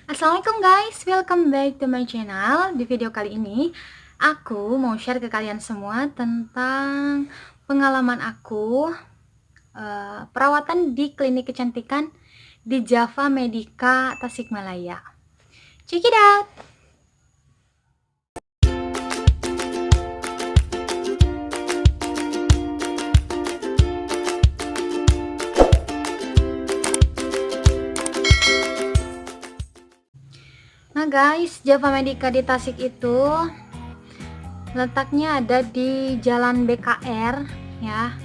Assalamualaikum guys, welcome back to my channel. Di video kali ini aku mau share ke kalian semua tentang pengalaman aku perawatan di klinik kecantikan di Java Medica Tasikmalaya. Check it out. Nah guys, Java Medica di Tasik itu letaknya ada di Jalan BKR ya.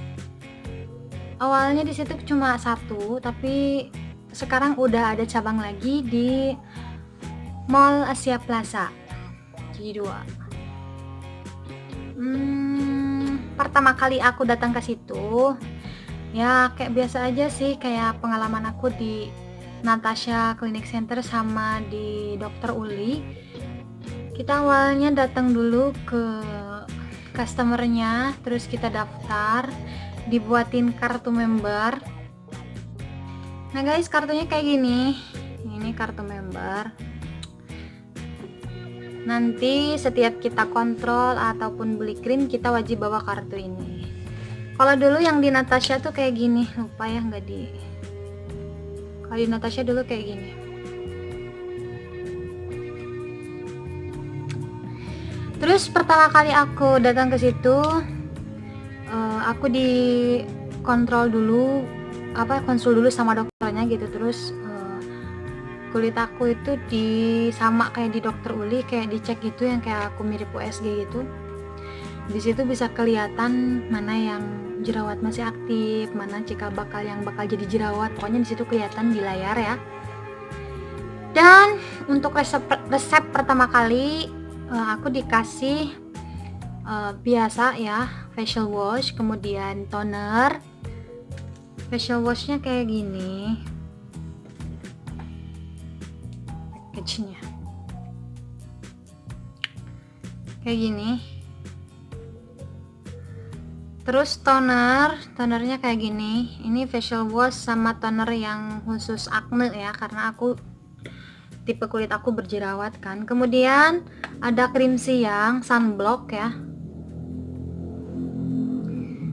Awalnya di situ cuma satu, tapi sekarang udah ada cabang lagi di Mall Asia Plaza. Jadi dua. Pertama kali aku datang ke situ, ya kayak biasa aja sih, kayak pengalaman aku di Natasha Clinic Center sama di Dr. Uli. Kita awalnya datang dulu ke customernya, terus kita daftar, dibuatin kartu member. Nah guys, kartunya kayak gini. Ini kartu member. Nanti setiap kita kontrol ataupun beli krim, kita wajib bawa kartu ini. Kalau dulu yang di Natasha tuh kayak gini, lupa ya nggak di. Kalau di Natasha dulu kayak gini. Terus pertama kali aku datang ke situ, aku di kontrol dulu, konsul dulu sama dokternya gitu. Terus kulit aku itu sama kayak di Dokter Uli, kayak dicek gitu, yang kayak aku mirip USG gitu. Di situ bisa kelihatan mana yang jerawat masih aktif, mana cikal bakal yang bakal jadi jerawat. Pokoknya di situ kelihatan di layar ya. Dan untuk resep pertama kali aku dikasih biasa ya, facial wash, kemudian toner. Facial washnya kayak gini package-nya, kayak gini. Terus tonernya kayak gini. Ini facial wash sama toner yang khusus acne ya, karena aku tipe kulit aku berjerawat kan. Kemudian ada krim siang, sunblock ya.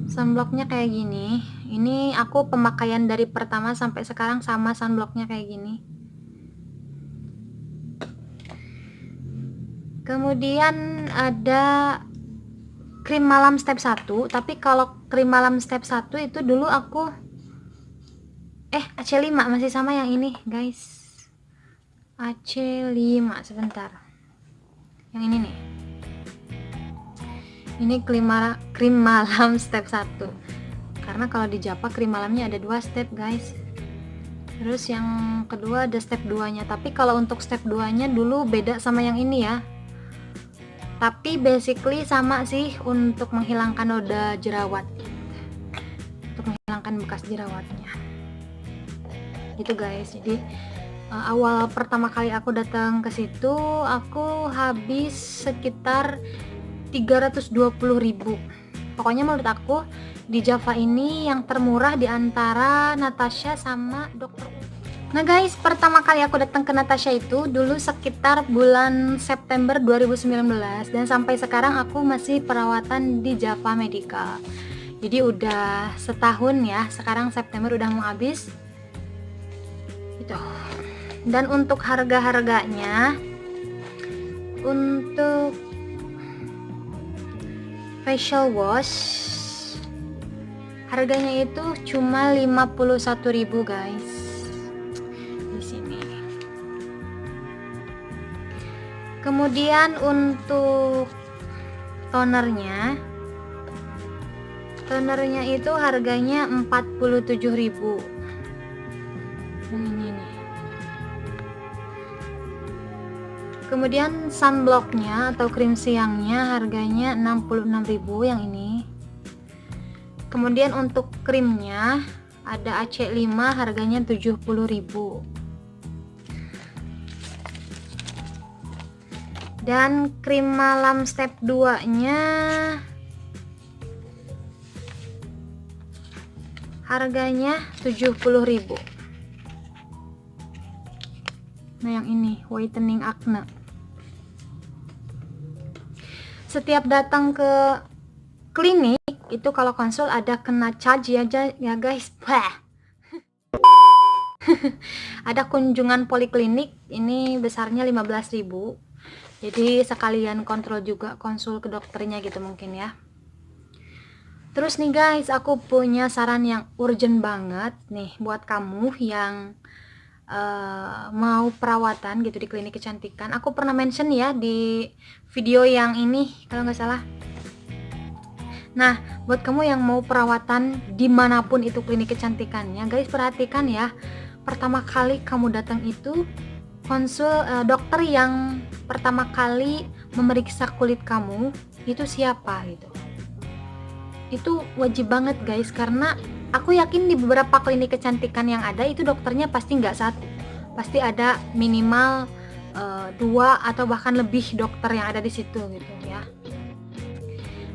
Sunblocknya kayak gini. Ini aku pemakaian dari pertama sampai sekarang sama, sunblocknya kayak gini. Kemudian ada krim malam step 1, tapi kalau krim malam step 1 itu dulu aku AC5 masih sama yang ini guys. AC5 sebentar. Yang ini nih. Ini krim malam step 1. Karena kalau di Java krim malamnya ada 2 step guys. Terus yang kedua ada step 2-nya, tapi kalau untuk step 2-nya dulu beda sama yang ini ya. Tapi basically sama sih untuk menghilangkan noda jerawat, untuk menghilangkan bekas jerawatnya gitu guys. Jadi awal pertama kali aku datang ke situ, aku habis sekitar 320.000. Pokoknya menurut aku di Java ini yang termurah di antara Natasha sama Dr. Nah guys, pertama kali aku datang ke Natasha itu dulu sekitar bulan September 2019, dan sampai sekarang aku masih perawatan di Java Medica. Jadi udah setahun ya, sekarang September udah mau habis gitu. Dan untuk harga-harganya, untuk facial wash harganya itu cuma 51.000 guys. Kemudian untuk tonernya itu harganya 47.000. Ini nih. Kemudian sunblocknya atau krim siangnya harganya 66.000 yang ini. Kemudian untuk krimnya ada AC5 harganya 70.000. Dan krim malam step 2 nya harganya 70.000. Nah yang ini whitening acne. Setiap datang ke klinik itu kalau konsul ada kena charge ya guys. Ada kunjungan poliklinik ini besarnya 15.000. Jadi sekalian kontrol juga konsul ke dokternya gitu mungkin ya. Terus nih guys, aku punya saran yang urgent banget nih buat kamu yang mau perawatan gitu di klinik kecantikan. Aku pernah mention ya di video yang ini kalau nggak salah. Nah, buat kamu yang mau perawatan dimanapun itu klinik kecantikannya, guys perhatikan ya. Pertama kali kamu datang itu konsul dokter yang pertama kali memeriksa kulit kamu itu siapa gitu. Itu wajib banget guys, karena aku yakin di beberapa klinik kecantikan yang ada itu dokternya pasti nggak satu, pasti ada minimal 2 atau bahkan lebih dokter yang ada di situ gitu ya.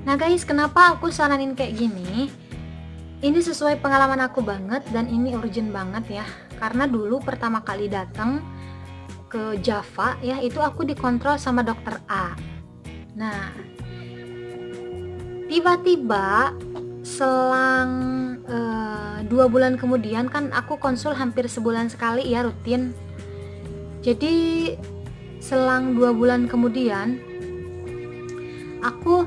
Nah guys, kenapa aku saranin kayak gini? Ini sesuai pengalaman aku banget dan ini urgent banget ya. Karena dulu pertama kali datang ke Java ya, itu aku dikontrol sama dokter A. Nah, tiba-tiba selang 2 bulan kemudian, kan aku konsul hampir sebulan sekali ya rutin. Jadi selang 2 bulan kemudian aku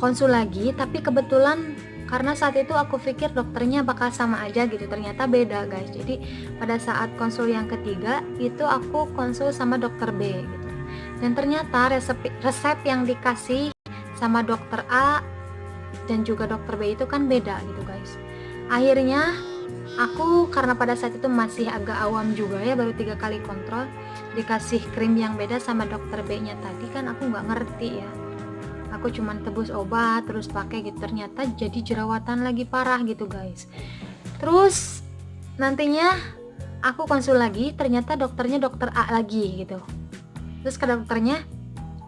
konsul lagi, tapi kebetulan karena saat itu aku pikir dokternya bakal sama aja gitu, ternyata beda guys. Jadi pada saat konsul yang ketiga itu aku konsul sama dokter B gitu, dan ternyata resep yang dikasih sama dokter A dan juga dokter B itu kan beda gitu guys. Akhirnya aku karena pada saat itu masih agak awam juga ya, baru 3 kali kontrol, dikasih krim yang beda sama dokter B nya tadi, kan aku nggak ngerti ya, aku cuman tebus obat terus pakai gitu, ternyata jadi jerawatan lagi parah gitu guys. Terus nantinya aku konsul lagi, ternyata dokternya dokter A lagi gitu. Terus ke dokternya,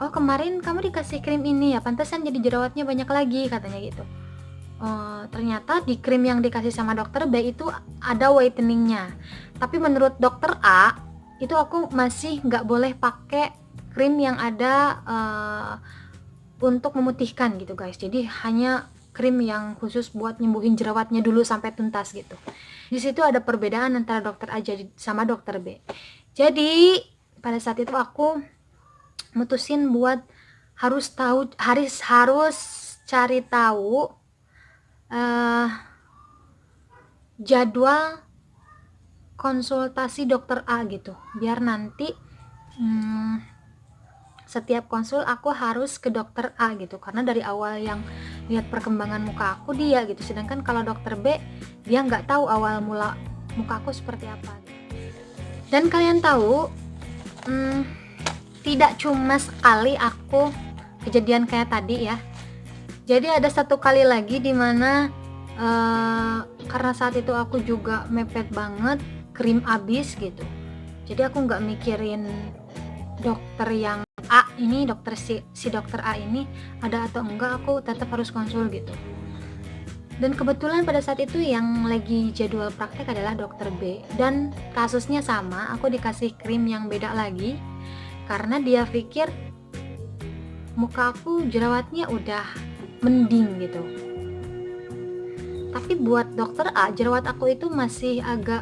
oh kemarin kamu dikasih krim ini ya, pantesan jadi jerawatnya banyak lagi katanya gitu. Ternyata di krim yang dikasih sama dokter B itu ada whiteningnya, tapi menurut dokter A itu aku masih nggak boleh pakai krim yang ada untuk memutihkan gitu guys. Jadi hanya krim yang khusus buat nyembuhin jerawatnya dulu sampai tuntas gitu. Di situ ada perbedaan antara dokter A sama dokter B. Jadi pada saat itu aku mutusin buat harus cari tahu jadwal konsultasi dokter A gitu, biar nanti setiap konsul aku harus ke dokter A gitu, karena dari awal yang lihat perkembangan muka aku dia gitu, sedangkan kalau dokter B dia nggak tahu awal mula muka aku seperti apa gitu. Dan kalian tahu tidak cuma sekali aku kejadian kayak tadi ya, jadi ada satu kali lagi dimana karena saat itu aku juga mepet banget, krim habis gitu, jadi aku nggak mikirin dokter yang A ini, dokter si dokter A ini ada atau enggak, aku tetap harus konsul gitu. Dan kebetulan pada saat itu yang lagi jadwal praktek adalah dokter B, dan kasusnya sama, aku dikasih krim yang beda lagi karena dia pikir muka aku jerawatnya udah mending gitu. Tapi buat dokter A, jerawat aku itu masih agak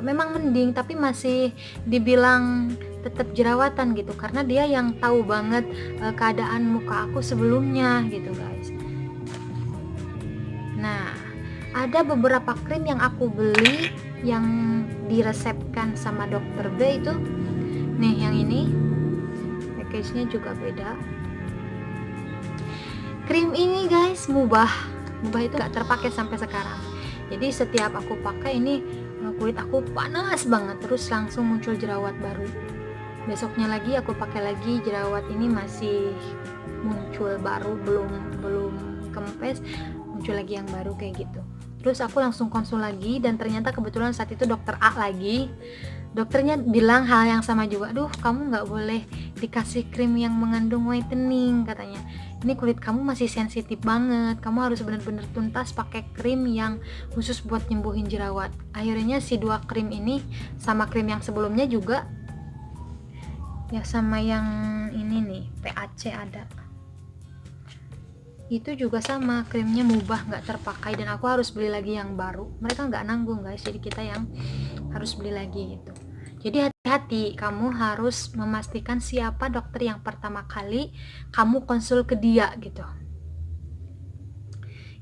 memang mending, tapi masih dibilang tetap jerawatan gitu, karena dia yang tahu banget keadaan muka aku sebelumnya gitu guys. Nah, ada beberapa krim yang aku beli yang diresepkan sama dokter B itu nih, yang ini package-nya juga beda. Krim ini guys mubah itu gak terpakai sampai sekarang. Jadi setiap aku pakai ini kulit aku panas banget, terus langsung muncul jerawat baru. Besoknya lagi aku pakai lagi, jerawat ini masih muncul baru, belum kempes, muncul lagi yang baru kayak gitu. Terus aku langsung konsul lagi, dan ternyata kebetulan saat itu dokter A lagi. Dokternya bilang hal yang sama juga, aduh kamu nggak boleh dikasih krim yang mengandung whitening katanya, ini kulit kamu masih sensitif banget, kamu harus benar-benar tuntas pakai krim yang khusus buat nyembuhin jerawat. Akhirnya si 2 krim ini sama krim yang sebelumnya juga ya, sama yang ini nih PAC ada, itu juga sama, krimnya mubah nggak terpakai dan aku harus beli lagi yang baru. Mereka nggak nanggung guys, jadi kita yang harus beli lagi gitu. Jadi hati-hati, kamu harus memastikan siapa dokter yang pertama kali kamu konsul ke dia gitu,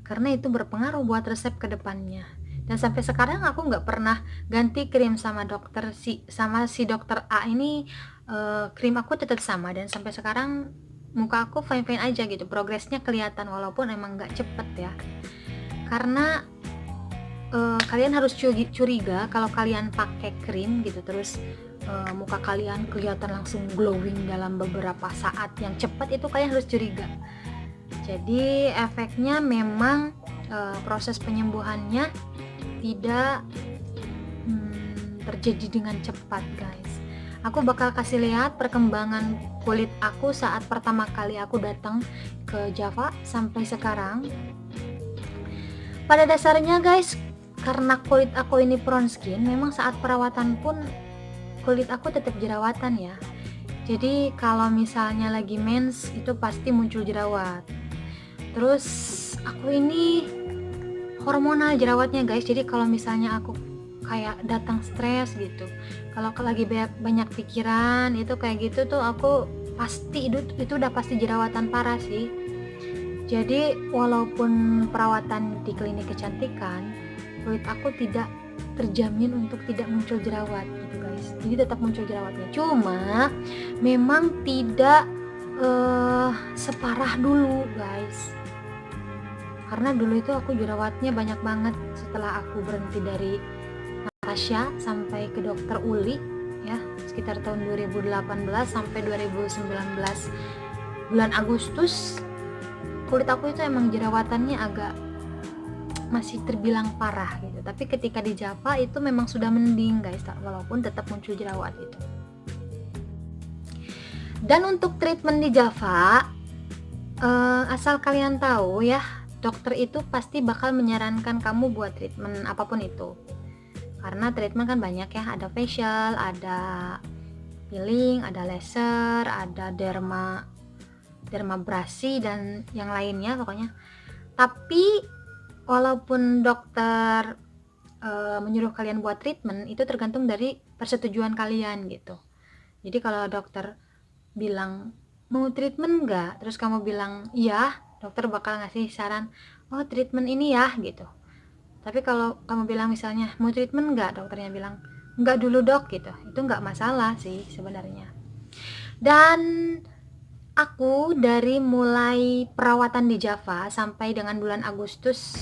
karena itu berpengaruh buat resep kedepannya. Dan sampai sekarang aku nggak pernah ganti krim sama si dokter A ini. Krim aku tetap sama dan sampai sekarang muka aku fine-fine aja gitu, progresnya kelihatan walaupun emang nggak cepet ya. Karena kalian harus curiga kalau kalian pakai krim gitu terus muka kalian kelihatan langsung glowing dalam beberapa saat yang cepat, itu kalian harus curiga. Jadi efeknya memang proses penyembuhannya tidak terjadi dengan cepat guys. Aku bakal kasih lihat perkembangan kulit aku saat pertama kali aku datang ke Java sampai sekarang. Pada dasarnya guys, karena kulit aku ini prone skin, memang saat perawatan pun kulit aku tetap jerawatan ya. Jadi kalau misalnya lagi mens itu pasti muncul jerawat. Terus aku ini hormonal jerawatnya guys, jadi kalau misalnya aku kayak datang stres gitu, kalau lagi banyak pikiran itu kayak gitu tuh, aku pasti itu udah pasti jerawatan parah sih. Jadi walaupun perawatan di klinik kecantikan, kulit aku tidak terjamin untuk tidak muncul jerawat gitu guys, jadi tetap muncul jerawatnya, cuma memang tidak separah dulu guys. Karena dulu itu aku jerawatnya banyak banget setelah aku berhenti dari Natasha sampai ke dokter Uli ya, sekitar tahun 2018 sampai 2019 bulan Agustus, kulit aku itu emang jerawatannya agak masih terbilang parah gitu. Tapi ketika di Java itu memang sudah mending guys, walaupun tetap muncul jerawat itu. Dan untuk treatment di Java, asal kalian tahu ya, dokter itu pasti bakal menyarankan kamu buat treatment apapun itu. Karena treatment kan banyak ya, ada facial, ada peeling, ada laser, ada dermabrasi dan yang lainnya pokoknya. Tapi walaupun dokter menyuruh kalian buat treatment, itu tergantung dari persetujuan kalian gitu. Jadi kalau dokter bilang mau treatment enggak, terus kamu bilang iya, dokter bakal ngasih saran, oh treatment ini ya gitu. Tapi kalau kamu bilang misalnya mau treatment enggak, dokternya bilang enggak dulu dok gitu, itu enggak masalah sih sebenarnya. Dan aku dari mulai perawatan di Java sampai dengan bulan Agustus,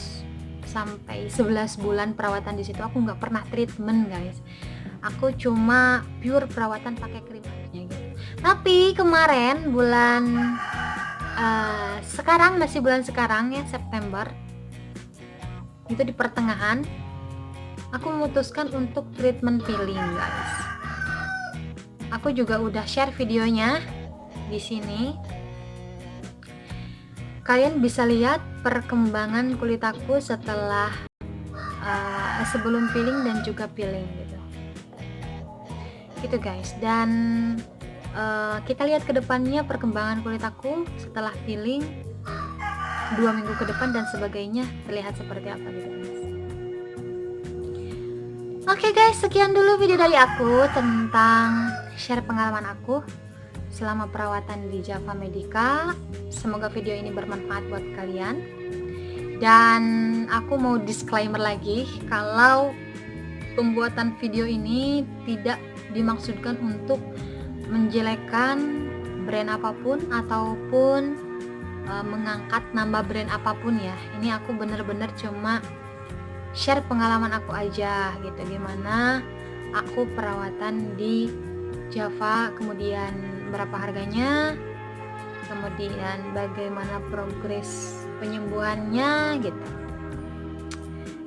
sampai 11 bulan perawatan di situ, aku nggak pernah treatment guys. Aku cuma pure perawatan pakai krim aja gitu. Tapi kemarin bulan sekarang, masih bulan sekarang ya, September, itu di pertengahan aku memutuskan untuk treatment peeling guys. Aku juga udah share videonya di sini. Kalian bisa lihat perkembangan kulit aku setelah sebelum peeling dan juga peeling gitu guys. Dan kita lihat ke depannya perkembangan kulit aku setelah peeling 2 minggu ke depan dan sebagainya, terlihat seperti apa gitu guys. Oke guys, sekian dulu video dari aku tentang share pengalaman aku selama perawatan di Java Medica. Semoga video ini bermanfaat buat kalian. Dan aku mau disclaimer lagi, kalau pembuatan video ini tidak dimaksudkan untuk menjelekkan brand apapun ataupun mengangkat nama brand apapun ya. Ini aku bener-bener cuma share pengalaman aku aja gitu, gimana aku perawatan di Java, kemudian berapa harganya, kemudian bagaimana progres penyembuhannya gitu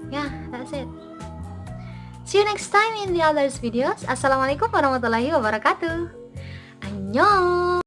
ya. That's it. See you next time in the others videos. Assalamualaikum warahmatullahi wabarakatuh. Annyeong.